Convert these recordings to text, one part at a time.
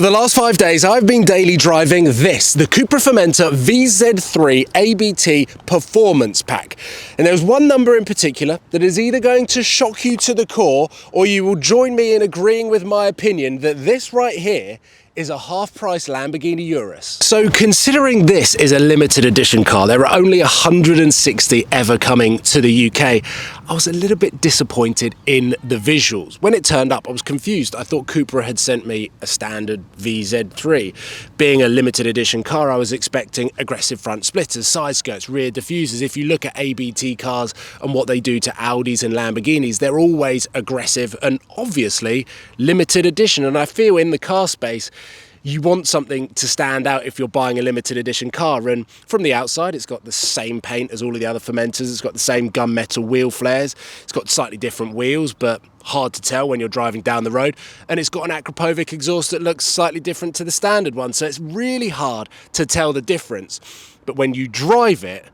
For the last 5 days, I've been daily driving this, the Cupra Formentor VZ3 ABT Performance Pack. And there's one number in particular that is either going to shock you to the core, or you will join me in agreeing with my opinion that this right here is a half-price Lamborghini Urus. So considering this is a limited edition car, there are only 160 ever coming to the UK, I was a little bit disappointed in the visuals. When it turned up, I was confused. I thought Cupra had sent me a standard VZ3. Being a limited edition car, I was expecting aggressive front splitters, side skirts, rear diffusers. If you look at ABT cars and what they do to Audis and Lamborghinis, they're always aggressive and obviously limited edition. And I feel in the car space, you want something to stand out if you're buying a limited edition car. And from the outside, it's got the same paint as all of the other Formentors. It's got the same gunmetal wheel flares. It's got slightly different wheels, but hard to tell when you're driving down the road. And it's got an Akrapovic exhaust that looks slightly different to the standard one. So it's really hard to tell the difference. But when you drive it,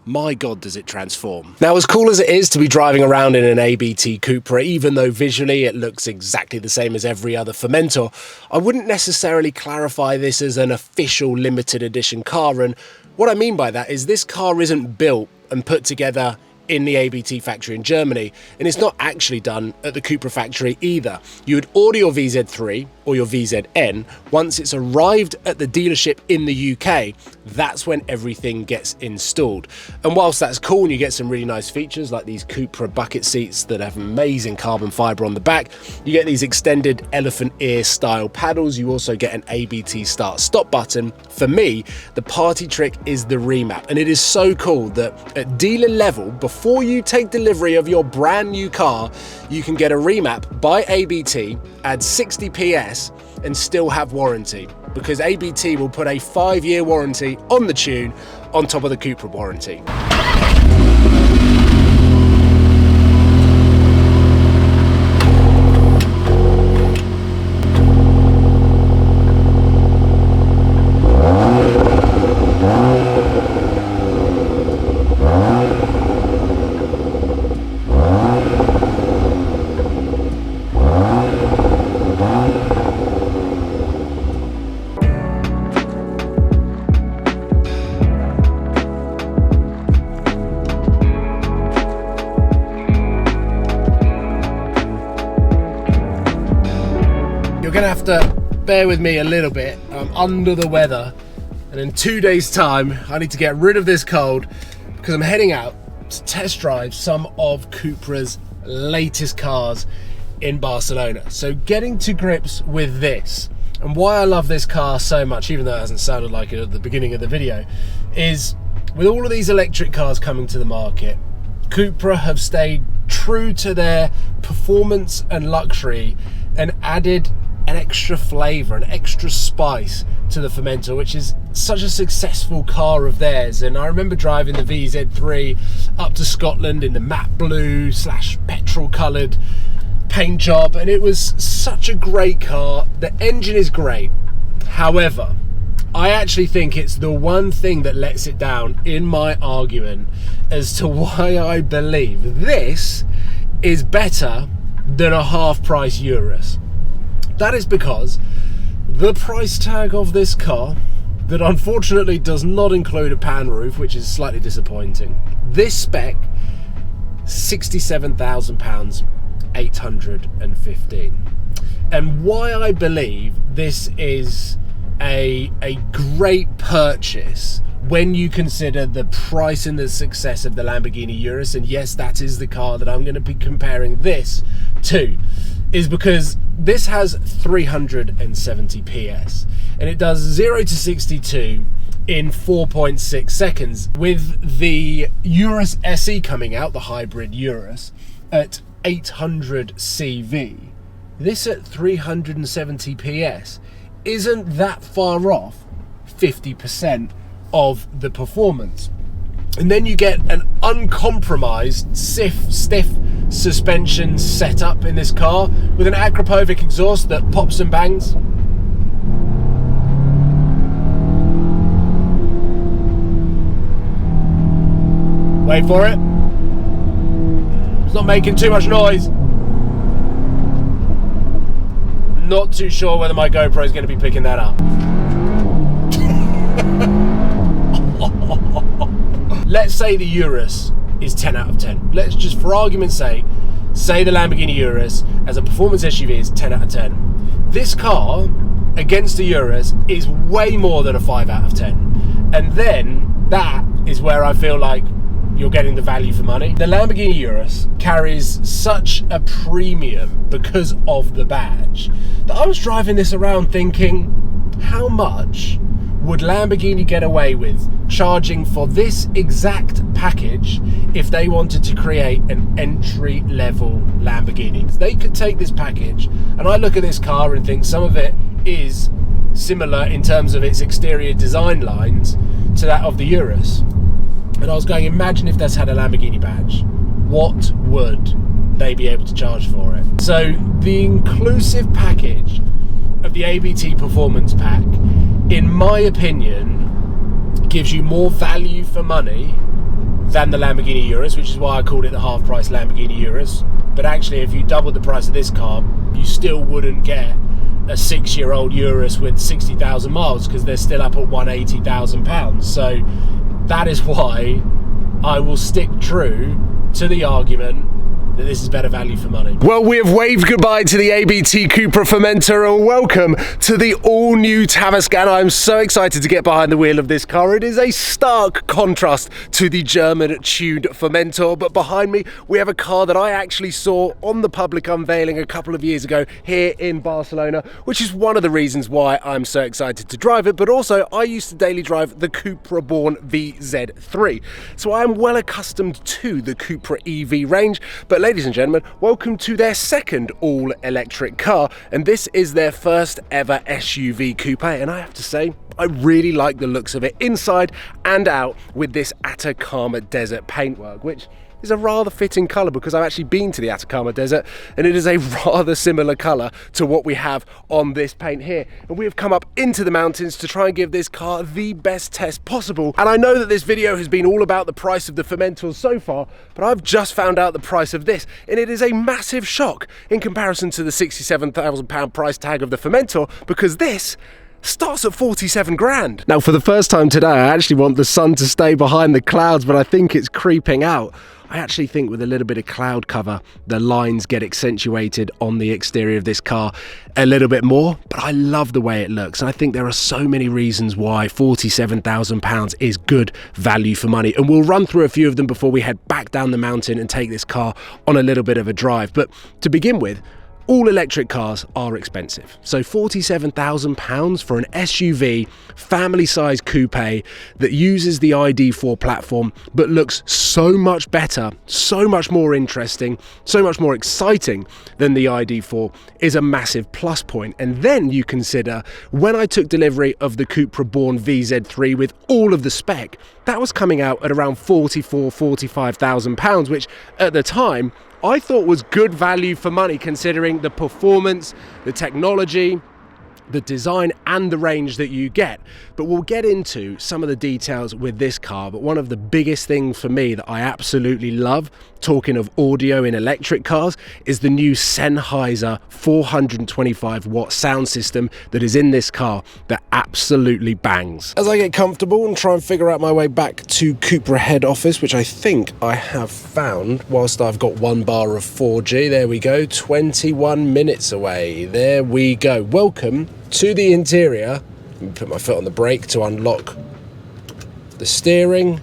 my God, does it transform. Now, as cool as it is to be driving around in an ABT Cupra, even though visually it looks exactly the same as every other Formentor, I wouldn't necessarily clarify this as an official limited edition car. And what I mean by that is this car isn't built and put together in the ABT factory in Germany, and it's not actually done at the Cupra factory either. You would order your VZ3 or your VZN. Once it's arrived at the dealership in the UK, that's when everything gets installed. And whilst that's cool and you get some really nice features like these Cupra bucket seats that have amazing carbon fiber on the back, you get these extended elephant ear style paddles, you also get an ABT start stop button. For me, the party trick is the remap, and it is so cool that at dealer level, before you take delivery of your brand new car, you can get a remap by ABT, add 60 PS and still have warranty, because ABT will put a 5-year warranty on the tune on top of the Cupra warranty. You're gonna have to bear with me a little bit. I'm under the weather, and in 2 days time I need to get rid of this cold because I'm heading out to test drive some of Cupra's latest cars in Barcelona. So getting to grips with this and why I love this car so much, even though it hasn't sounded like it at the beginning of the video, is with all of these electric cars coming to the market, Cupra have stayed true to their performance and luxury and added an extra flavour, an extra spice to the Formentor, which is such a successful car of theirs. And I remember driving the VZ3 up to Scotland in the matte blue / petrol coloured paint job, and it was such a great car. The engine is great. However, I actually think it's the one thing that lets it down in my argument as to why I believe this is better than a half-price Urus. That is because the price tag of this car, that unfortunately does not include a pan roof, which is slightly disappointing. This spec, £67,000, 815. And why I believe this is a great purchase when you consider the price and the success of the Lamborghini Urus, and yes, that is the car that I'm going to be comparing this to, is because this has 370 PS and it does 0 to 62 in 4.6 seconds. With the Urus SE coming out, the hybrid Urus, at 800 CV, this at 370 PS isn't that far off 50% of the performance. And then you get an uncompromised stiff suspension setup in this car with an Akrapovic exhaust that pops and bangs. Wait for it. It's not making too much noise. not too sure whether my GoPro is going to be picking that up. Let's say the Urus is 10 out of 10. Let's just, for argument's sake, say the Lamborghini Urus as a performance SUV is 10 out of 10. This car, against the Urus, is way more than a 5 out of 10. And then, that is where I feel like you're getting the value for money. The Lamborghini Urus carries such a premium because of the badge that I was driving this around thinking, how much would Lamborghini get away with charging for this exact package if they wanted to create an entry-level Lamborghini? They could take this package, and I look at this car and think some of it is similar in terms of its exterior design lines to that of the Urus. And I was going, imagine if this had a Lamborghini badge, what would they be able to charge for it? So the inclusive package of the ABT Performance Pack, in my opinion, gives you more value for money than the Lamborghini Urus, which is why I called it the half-price Lamborghini Urus. But actually, if you doubled the price of this car, you still wouldn't get a 6-year-old Urus with 60,000 miles, because they're still up at £180,000. So that is why I will stick true to the argument that this is better value for money. Well, we have waved goodbye to the ABT Cupra Formentor and welcome to the all-new Tavascan. I'm so excited to get behind the wheel of this car. It is a stark contrast to the German-tuned Formentor, but behind me we have a car that I actually saw on the public unveiling a couple of years ago here in Barcelona, which is one of the reasons why I'm so excited to drive it, but also I used to daily drive the Cupra-born VZ3, so I am well accustomed to the Cupra EV range. But ladies and gentlemen, welcome to their second all-electric car, and this is their first ever SUV coupe, and I have to say, I really like the looks of it inside and out with this Atacama Desert paintwork, which is a rather fitting colour because I've actually been to the Atacama Desert and it is a rather similar colour to what we have on this paint here. And we have come up into the mountains to try and give this car the best test possible. And I know that this video has been all about the price of the Formentors so far, but I've just found out the price of this and it is a massive shock in comparison to the £67,000 price tag of the Formentor, because this starts at 47 grand. Now, for the first time today, I actually want the sun to stay behind the clouds, but I think it's creeping out. I actually think with a little bit of cloud cover, the lines get accentuated on the exterior of this car a little bit more, but I love the way it looks. And I think there are so many reasons why £47,000 is good value for money. And we'll run through a few of them before we head back down the mountain and take this car on a little bit of a drive. But to begin with, all electric cars are expensive. So £47,000 for an SUV, family-sized coupe that uses the ID4 platform but looks so much better, so much more interesting, so much more exciting than the ID4 is a massive plus point. And then you consider when I took delivery of the Cupra-born VZ3 with all of the spec, that was coming out at around £45,000, which at the time I thought was good value for money considering the performance, the technology, the design and the range that you get. But we'll get into some of the details with this car. But one of the biggest things for me that I absolutely love, talking of audio in electric cars, is the new Sennheiser 425 watt sound system that is in this car that absolutely bangs. As I get comfortable and try and figure out my way back to Cupra head office, which I think I have found whilst I've got 1 bar of 4G, there we go, 21 minutes away, there we go. Welcome to the interior. Let me put my foot on the brake to unlock the steering.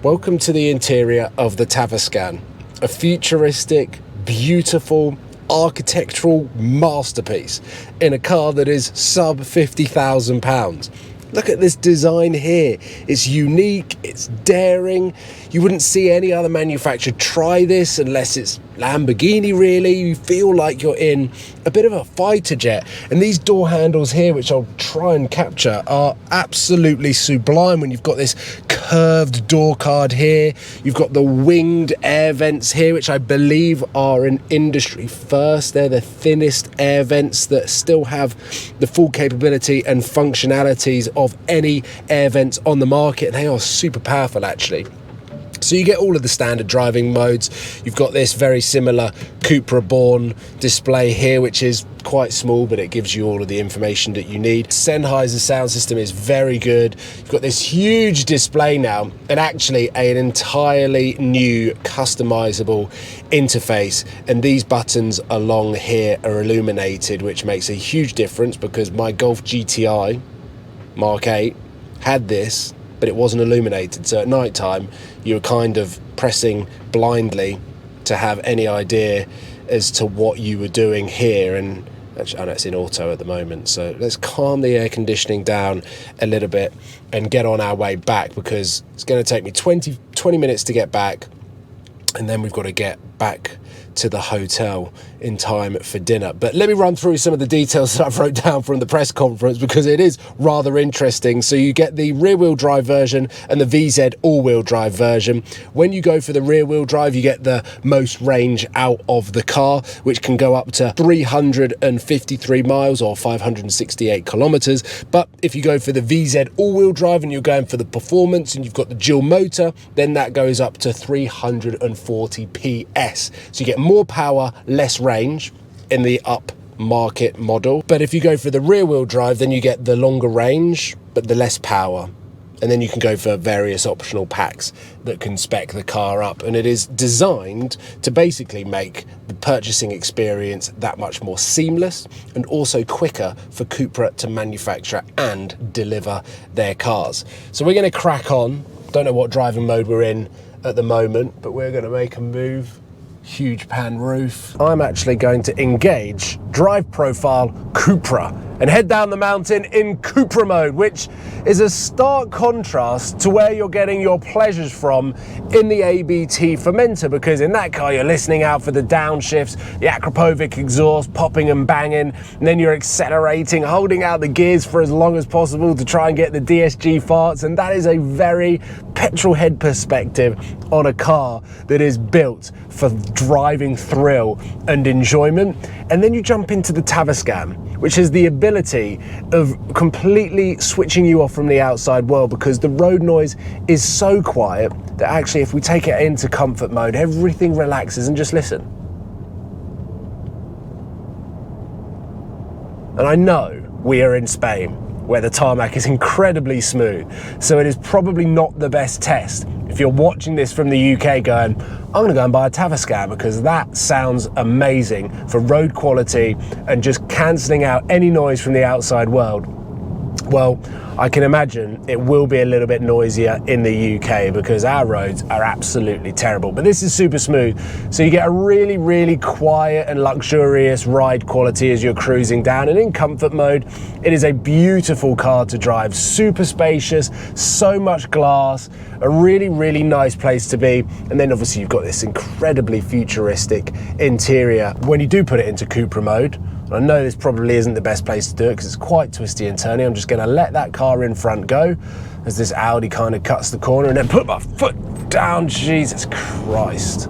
Welcome to the interior of the Tavascan, a futuristic, beautiful, architectural masterpiece in a car that is sub £50,000. Look at this design here. It's unique, it's daring. You wouldn't see any other manufacturer try this unless it's Lamborghini, really. You feel like you're in a bit of a fighter jet. And these door handles here, which I'll try and capture, are absolutely sublime when you've got this curved door card here. You've got the winged air vents here, which I believe are an industry first. They're the thinnest air vents that still have the full capability and functionalities of any air vents on the market. They are super powerful, actually. So you get all of the standard driving modes. You've got this very similar Cupra-born display here, which is quite small, but it gives you all of the information that you need. Sennheiser sound system is very good. You've got this huge display now, and actually an entirely new customizable interface. And these buttons along here are illuminated, which makes a huge difference because my Golf GTI Mark 8 had this, but it wasn't illuminated. So at night time, you were kind of pressing blindly to have any idea as to what you were doing here. And actually, I know it's in auto at the moment, so let's calm the air conditioning down a little bit and get on our way back, because it's going to take me 20 minutes to get back, and then we've got to get back to the hotel in time for dinner. But let me run through some of the details that I've wrote down from the press conference, because it is rather interesting. So you get the rear-wheel drive version and the VZ all-wheel drive version. When you go for the rear-wheel drive, you get the most range out of the car, which can go up to 353 miles or 568 kilometers. But if you go for the VZ all-wheel drive and you're going for the performance and you've got the dual motor, then that goes up to 340 PS. So you get more power, less range in the upmarket model. But if you go for the rear-wheel drive, then you get the longer range, but the less power. And then you can go for various optional packs that can spec the car up. And it is designed to basically make the purchasing experience that much more seamless and also quicker for Cupra to manufacture and deliver their cars. So we're going to crack on. Don't know what driving mode we're in at the moment, but we're going to make a move. Huge pan roof. I'm actually going to engage drive profile Cupra and head down the mountain in Cupra mode, which is a stark contrast to where you're getting your pleasures from in the ABT Formentor, because in that car you're listening out for the downshifts, the Akrapovic exhaust popping and banging, and then you're accelerating, holding out the gears for as long as possible to try and get the DSG farts, and that is a very petrol head perspective on a car that is built for driving thrill and enjoyment. And then you jump into the Tavascan, which has the ability of completely switching you off from the outside world, because the road noise is so quiet that actually if we take it into comfort mode, everything relaxes. And just listen. And I know we are in Spain, where the tarmac is incredibly smooth, so it is probably not the best test if you're watching this from the UK going, I'm going to go and buy a Tavascan, because that sounds amazing for road quality and just cancelling out any noise from the outside world. Well, I can imagine it will be a little bit noisier in the UK, because our roads are absolutely terrible. But this is super smooth, so you get a really, really quiet and luxurious ride quality as you're cruising down. And in comfort mode, it is a beautiful car to drive, super spacious, so much glass, a really, really nice place to be. And then obviously you've got this incredibly futuristic interior. When you do put it into Cupra mode, I know this probably isn't the best place to do it because it's quite twisty and turny. I'm just going to let that car in front go as this Audi kind of cuts the corner, and then put my foot down. Jesus Christ.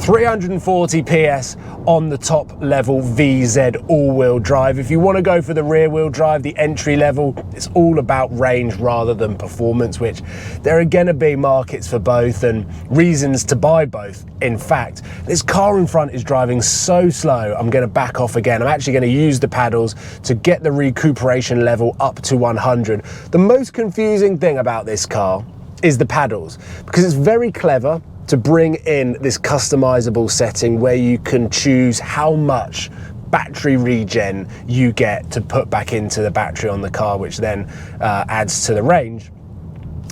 340 PS on the top level VZ all-wheel drive. If you want to go for the rear-wheel drive, the entry level, it's all about range rather than performance, which there are going to be markets for both and reasons to buy both. In fact, this car in front is driving so slow, I'm going to back off again. I'm actually going to use the paddles to get the recuperation level up to 100. The most confusing thing about this car is the paddles, because it's very clever to bring in this customizable setting where you can choose how much battery regen you get to put back into the battery on the car, which then adds to the range.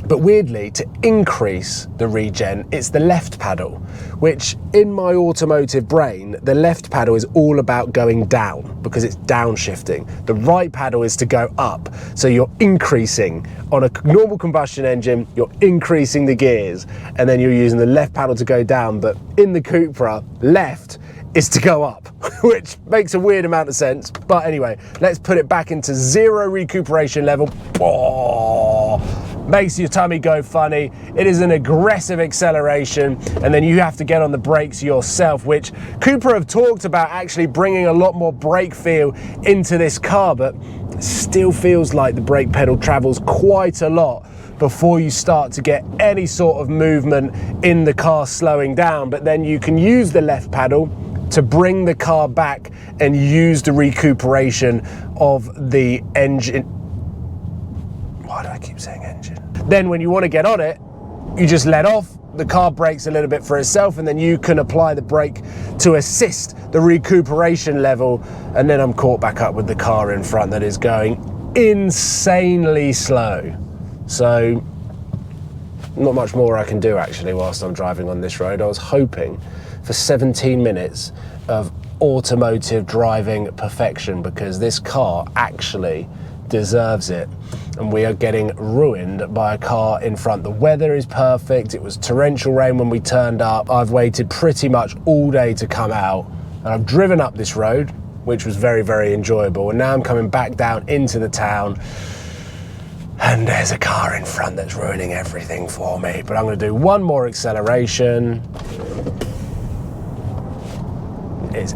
But weirdly, to increase the regen, it's the left paddle, which in my automotive brain, the left paddle is all about going down because it's downshifting. The right paddle is to go up. So you're increasing on a normal combustion engine, you're increasing the gears, and then you're using the left paddle to go down. But in the Cupra, left is to go up, which makes a weird amount of sense. But anyway, let's put it back into 0 recuperation level. Makes your tummy go funny. It is an aggressive acceleration, and then you have to get on the brakes yourself, which Cupra have talked about actually bringing a lot more brake feel into this car, but it still feels like the brake pedal travels quite a lot before you start to get any sort of movement in the car slowing down. But then you can use the left paddle to bring the car back and use the recuperation of the engine. Why do I keep saying engine? Then when you want to get on it, you just let off, the car brakes a little bit for itself, and then you can apply the brake to assist the recuperation level. And then I'm caught back up with the car in front that is going insanely slow. So not much more I can do actually whilst I'm driving on this road. I was hoping for 17 minutes of automotive driving perfection, because this car actually deserves it, and we are getting ruined by a car in front. The weather is perfect. It was torrential rain when we turned up. I've waited pretty much all day to come out, and I've driven up this road, which was very, very enjoyable, and now I'm coming back down into the town, and there's a car in front that's ruining everything for me. But I'm going to do one more acceleration. It's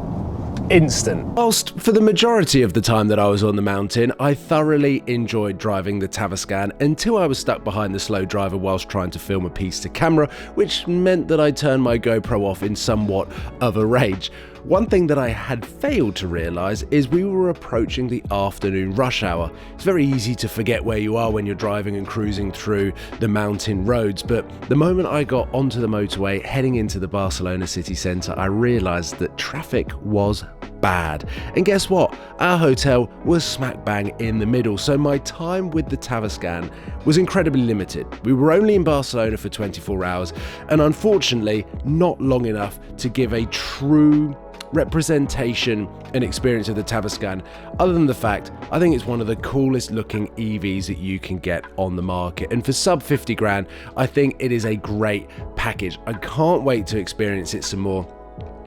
instant. Whilst for the majority of the time that I was on the mountain, I thoroughly enjoyed driving the Tavascan until I was stuck behind the slow driver whilst trying to film a piece to camera, which meant that I turned my GoPro off in somewhat of a rage. One thing that I had failed to realise is we were approaching the afternoon rush hour. It's very easy to forget where you are when you're driving and cruising through the mountain roads, but the moment I got onto the motorway heading into the Barcelona city centre, I realised that traffic was bad. And guess what? Our hotel was smack bang in the middle, so my time with the Tavascan was incredibly limited. We were only in Barcelona for 24 hours, and unfortunately not long enough to give a true representation and experience of the Tavascan, other than the fact I think it's one of the coolest looking EVs that you can get on the market, and for sub 50 grand I think it is a great package. I can't wait to experience it some more.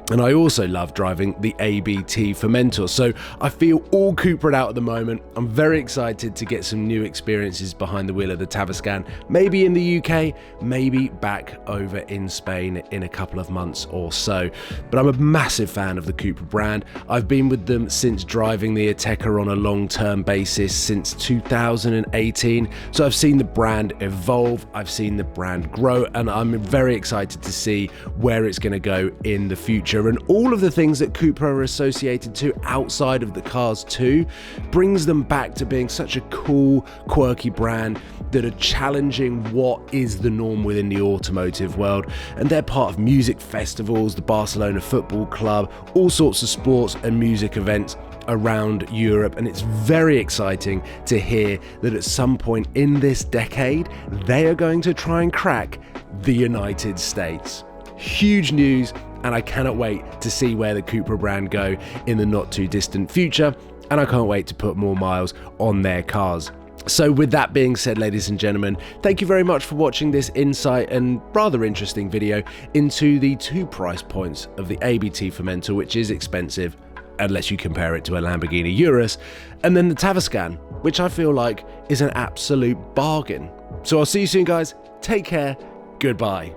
And I also love driving the ABT Formentor, so I feel all Cupra'd out at the moment. I'm very excited to get some new experiences behind the wheel of the Tavascan, maybe in the UK, maybe back over in Spain in a couple of months or so. But I'm a massive fan of the Cupra brand. I've been with them since driving the Ateca on a long-term basis since 2018, so I've seen the brand evolve, I've seen the brand grow, and I'm very excited to see where it's going to go in the future. And all of the things that Cupra are associated to outside of the cars too brings them back to being such a cool, quirky brand that are challenging what is the norm within the automotive world. And they're part of music festivals, the Barcelona Football Club, all sorts of sports and music events around Europe, and it's very exciting to hear that at some point in this decade they are going to try and crack the United States. Huge news, and I cannot wait to see where the Cupra brand go in the not too distant future, and I can't wait to put more miles on their cars. So with that being said, ladies and gentlemen, thank you very much for watching this insight and rather interesting video into the two price points of the ABT Formentor, which is expensive unless you compare it to a Lamborghini Urus, and then the Tavascan, which I feel like is an absolute bargain. So I'll see you soon, guys. Take care. Goodbye.